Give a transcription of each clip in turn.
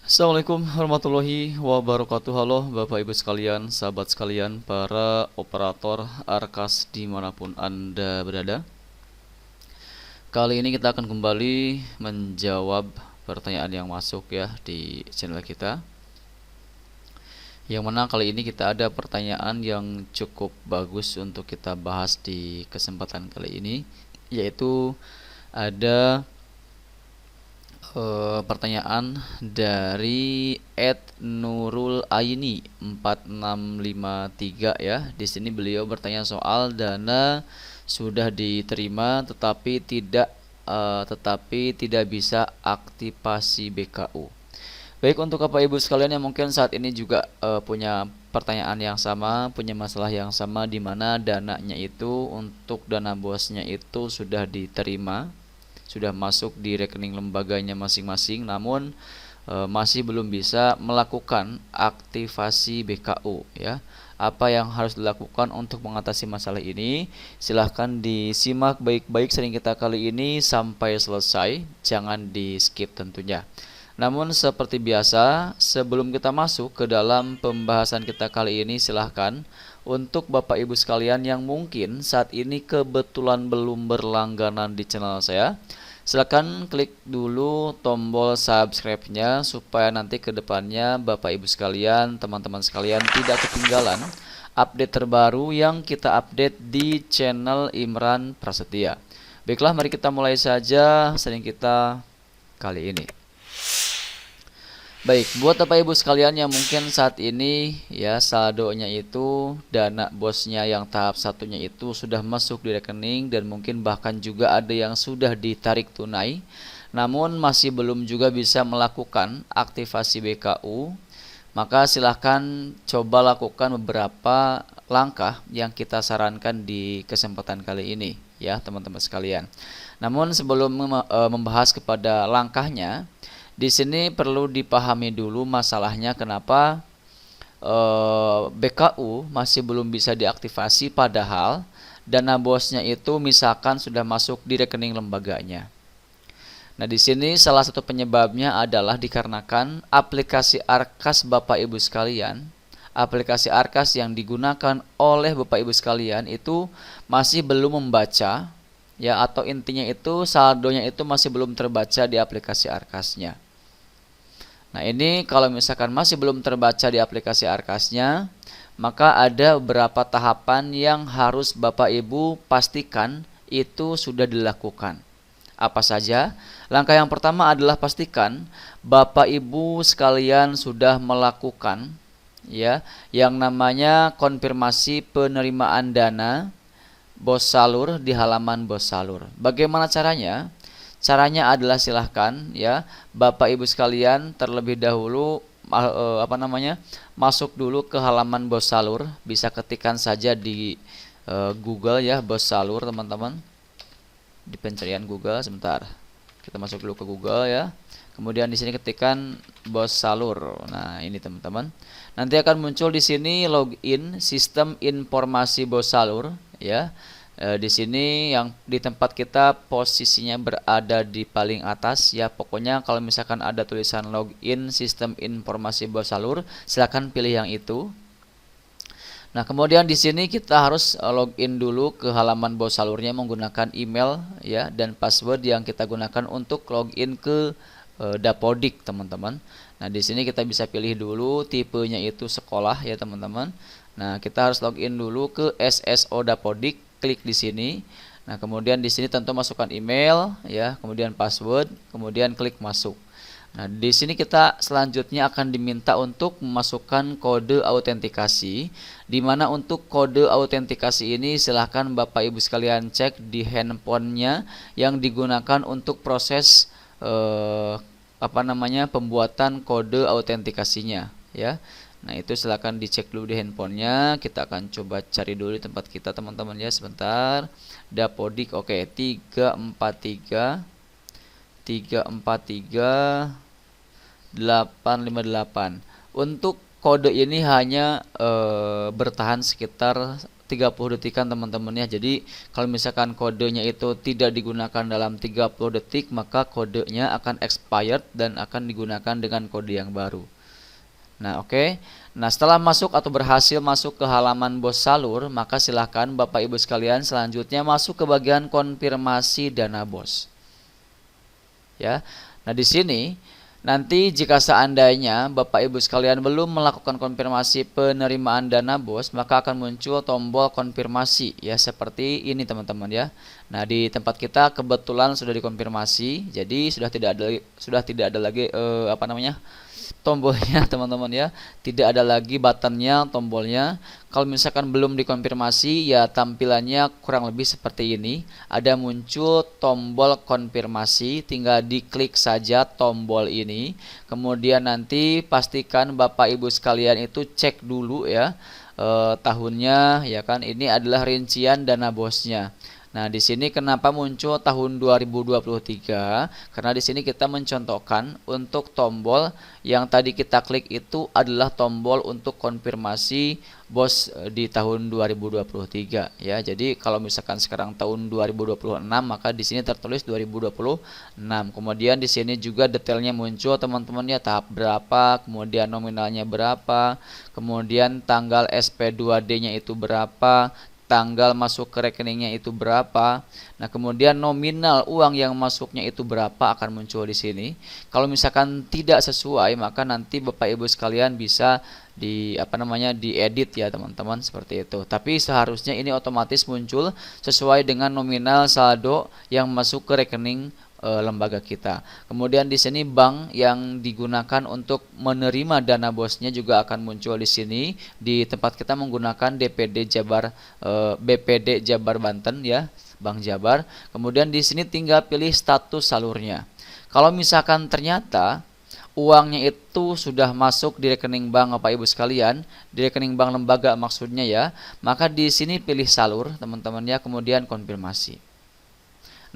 Assalamualaikum warahmatullahi wabarakatuh. Halo Bapak Ibu sekalian, sahabat sekalian, para operator Arkas dimanapun Anda berada. Kali ini kita akan kembali menjawab pertanyaan yang masuk ya di channel kita. Yang mana kali ini kita ada pertanyaan yang cukup bagus untuk kita bahas di kesempatan kali ini, yaitu ada pertanyaan dari Nurul Aini 4653 ya. Di sini beliau bertanya soal dana sudah diterima tetapi tidak bisa aktivasi BKU. Baik, untuk Bapak Ibu sekalian yang mungkin saat ini juga punya pertanyaan yang sama, punya masalah yang sama, di mana dananya itu untuk dana bosnya itu sudah diterima, sudah masuk di rekening lembaganya masing-masing, namun masih belum bisa melakukan aktivasi BKU ya. Apa yang harus dilakukan untuk mengatasi masalah ini? Silahkan disimak baik-baik sering kita kali ini sampai selesai, jangan di skip tentunya. Namun seperti biasa, sebelum kita masuk ke dalam pembahasan kita kali ini, silahkan untuk Bapak Ibu sekalian yang mungkin saat ini kebetulan belum berlangganan di channel saya, silakan klik dulu tombol subscribe-nya supaya nanti ke depannya Bapak Ibu sekalian, teman-teman sekalian tidak ketinggalan update terbaru yang kita update di channel Imran Prasetya. Baiklah, mari kita mulai saja sering kita kali ini. Baik, buat Bapak Ibu sekalian yang mungkin saat ini ya saldonya itu dana bosnya yang tahap satunya itu sudah masuk di rekening, dan mungkin bahkan juga ada yang sudah ditarik tunai, namun masih belum juga bisa melakukan aktivasi BKU, maka silahkan coba lakukan beberapa langkah yang kita sarankan di kesempatan kali ini ya teman-teman sekalian. Namun sebelum membahas kepada langkahnya, di sini perlu dipahami dulu masalahnya kenapa BKU masih belum bisa diaktifasi padahal dana bosnya itu misalkan sudah masuk di rekening lembaganya. Nah, di sini salah satu penyebabnya adalah dikarenakan aplikasi Arkas Bapak Ibu sekalian, aplikasi Arkas yang digunakan oleh Bapak Ibu sekalian itu masih belum membaca ya, atau intinya itu saldonya itu masih belum terbaca di aplikasi Arkasnya. Nah, ini kalau misalkan masih belum terbaca di aplikasi Arkasnya, maka ada beberapa tahapan yang harus Bapak Ibu pastikan itu sudah dilakukan. Apa saja? Langkah yang pertama adalah pastikan Bapak Ibu sekalian sudah melakukan ya yang namanya konfirmasi penerimaan dana Bos Salur di halaman Bos Salur. Bagaimana caranya? Caranya adalah silahkan ya Bapak Ibu sekalian terlebih dahulu masuk dulu ke halaman Bos Salur. Bisa ketikkan saja di Google ya Bos Salur teman-teman, di pencarian Google. Sebentar, kita masuk dulu ke Google ya. Kemudian di sini ketikkan Bos Salur. Nah, ini teman-teman. Nanti akan muncul di sini login sistem informasi Bos Salur ya. Di sini yang di tempat kita posisinya berada di paling atas ya. Pokoknya kalau misalkan ada tulisan login sistem informasi Bos Salur, silakan pilih yang itu. Nah, kemudian di sini kita harus login dulu ke halaman Bos Salurnya menggunakan email ya dan password yang kita gunakan untuk login ke Dapodik, teman-teman. Nah, di sini kita bisa pilih dulu tipenya itu sekolah ya, teman-teman. Nah, kita harus login dulu ke SSO Dapodik, klik di sini. Nah, kemudian di sini tentu masukkan email ya, kemudian password, kemudian klik masuk. Nah, di sini kita selanjutnya akan diminta untuk memasukkan kode autentikasi, di mana untuk kode autentikasi ini silahkan Bapak Ibu sekalian cek di handphonenya yang digunakan untuk proses pembuatan kode autentikasinya ya. Nah, itu silahkan dicek dulu di handphonenya. Kita akan coba cari dulu di tempat kita teman-teman ya, sebentar. Dapodik, oke, 343 858. Untuk kode ini hanya bertahan sekitar 30 detikan teman-teman ya. Jadi kalau misalkan kodenya itu tidak digunakan dalam 30 detik, maka kodenya akan expired dan akan digunakan dengan kode yang baru. Nah, oke. Nah, setelah masuk atau berhasil masuk ke halaman BOS Salur, maka silahkan Bapak Ibu sekalian selanjutnya masuk ke bagian konfirmasi dana BOS. Ya. Nah, di sini nanti jika seandainya Bapak Ibu sekalian belum melakukan konfirmasi penerimaan dana BOS, maka akan muncul tombol konfirmasi ya, seperti ini teman-teman ya. Nah, di tempat kita kebetulan sudah dikonfirmasi, jadi sudah tidak ada lagi tombolnya teman-teman ya, tidak ada lagi buttonnya, tombolnya. Kalau misalkan belum dikonfirmasi ya, tampilannya kurang lebih seperti ini. Ada muncul tombol konfirmasi, tinggal diklik saja tombol ini. Kemudian nanti pastikan Bapak Ibu sekalian itu cek dulu ya tahunnya ya kan. Ini adalah rincian dana BOS-nya. Nah, di sini kenapa muncul tahun 2023? Karena di sini kita mencontohkan untuk tombol yang tadi kita klik itu adalah tombol untuk konfirmasi BOS di tahun 2023 ya. Jadi kalau misalkan sekarang tahun 2026, maka di sini tertulis 2026. Kemudian di sini juga detailnya muncul teman-teman ya, tahap berapa, kemudian nominalnya berapa, kemudian tanggal SP2D-nya itu berapa, tanggal masuk ke rekeningnya itu berapa. Nah, kemudian nominal uang yang masuknya itu berapa akan muncul di sini. Kalau misalkan tidak sesuai, maka nanti Bapak Ibu sekalian bisa diedit ya teman-teman, seperti itu. Tapi seharusnya ini otomatis muncul sesuai dengan nominal saldo yang masuk ke rekening lembaga kita. Kemudian di sini bank yang digunakan untuk menerima dana BOS-nya juga akan muncul di sini. Di tempat kita menggunakan BPD Jabar Banten ya, Bank Jabar. Kemudian di sini tinggal pilih status salurnya. Kalau misalkan ternyata uangnya itu sudah masuk di rekening bank Bapak Ibu sekalian, di rekening bank lembaga maksudnya ya, maka di sini pilih salur teman-teman ya, kemudian konfirmasi.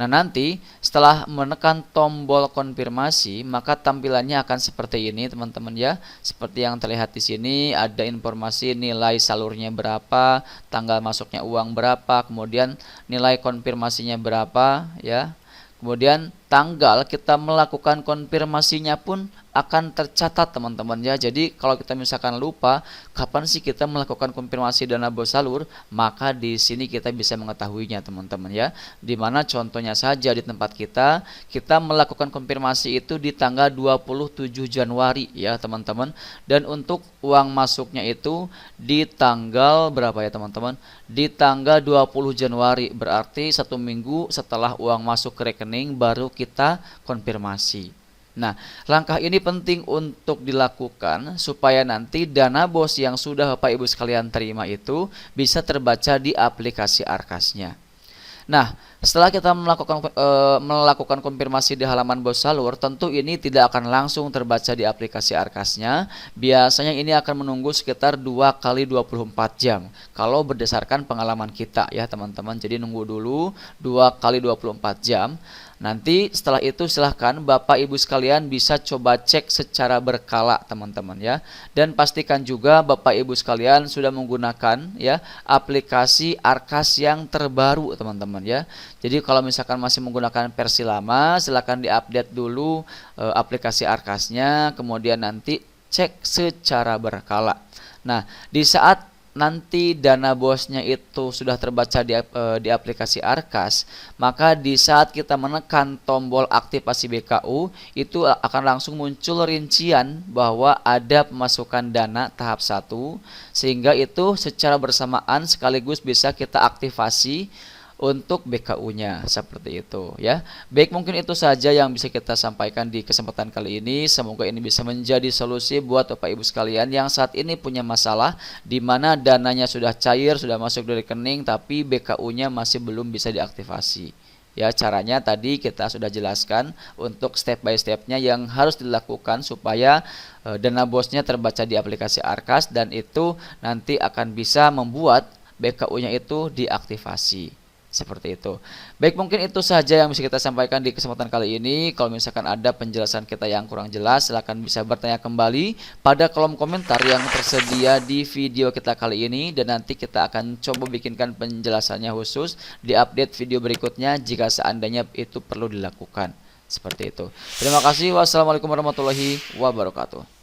Nah, nanti setelah menekan tombol konfirmasi, maka tampilannya akan seperti ini teman-teman ya. Seperti yang terlihat di sini, ada informasi nilai salurnya berapa, tanggal masuknya uang berapa, kemudian nilai konfirmasinya berapa ya. Kemudian tanggal kita melakukan konfirmasinya pun akan tercatat teman-teman ya. Jadi kalau kita misalkan lupa kapan sih kita melakukan konfirmasi dana BOS salur, maka di sini kita bisa mengetahuinya teman-teman ya. Dimana contohnya saja di tempat kita melakukan konfirmasi itu di tanggal 27 Januari ya teman-teman. Dan untuk uang masuknya itu di tanggal berapa ya teman-teman? Di tanggal 20 Januari, berarti 1 minggu setelah uang masuk ke rekening baru kita konfirmasi. Nah, langkah ini penting untuk dilakukan supaya nanti dana BOS yang sudah Bapak Ibu sekalian terima itu bisa terbaca di aplikasi Arkas-nya. Nah, setelah kita melakukan konfirmasi di halaman BOS Salur, tentu ini tidak akan langsung terbaca di aplikasi Arkas-nya. Biasanya ini akan menunggu sekitar 2 kali 24 jam. Kalau berdasarkan pengalaman kita ya teman-teman. Jadi nunggu dulu 2 kali 24 jam. Nanti setelah itu silahkan Bapak Ibu sekalian bisa coba cek secara berkala teman-teman ya. Dan pastikan juga Bapak Ibu sekalian sudah menggunakan ya aplikasi Arkas yang terbaru teman-teman ya. Jadi kalau misalkan masih menggunakan versi lama, silahkan diupdate dulu aplikasi Arkasnya, kemudian nanti cek secara berkala. Nah, di saat nanti dana BOS-nya itu sudah terbaca di aplikasi Arkas, maka di saat kita menekan tombol aktivasi BKU, itu akan langsung muncul rincian bahwa ada pemasukan dana tahap 1, sehingga itu secara bersamaan sekaligus bisa kita aktivasi untuk BKU-nya, seperti itu ya. Baik, mungkin itu saja yang bisa kita sampaikan di kesempatan kali ini. Semoga ini bisa menjadi solusi buat Bapak Ibu sekalian yang saat ini punya masalah di mana dananya sudah cair, sudah masuk di rekening, tapi BKU-nya masih belum bisa diaktifasi. Ya, caranya tadi kita sudah jelaskan untuk step by stepnya yang harus dilakukan supaya dana BOS-nya terbaca di aplikasi Arkas, dan itu nanti akan bisa membuat BKU-nya itu diaktifasi. Seperti itu. Baik, mungkin itu saja yang bisa kita sampaikan di kesempatan kali ini. Kalau misalkan ada penjelasan kita yang kurang jelas, silahkan bisa bertanya kembali pada kolom komentar yang tersedia di video kita kali ini, dan nanti kita akan coba bikinkan penjelasannya khusus di update video berikutnya jika seandainya itu perlu dilakukan. Seperti itu. Terima kasih. Wassalamualaikum warahmatullahi wabarakatuh.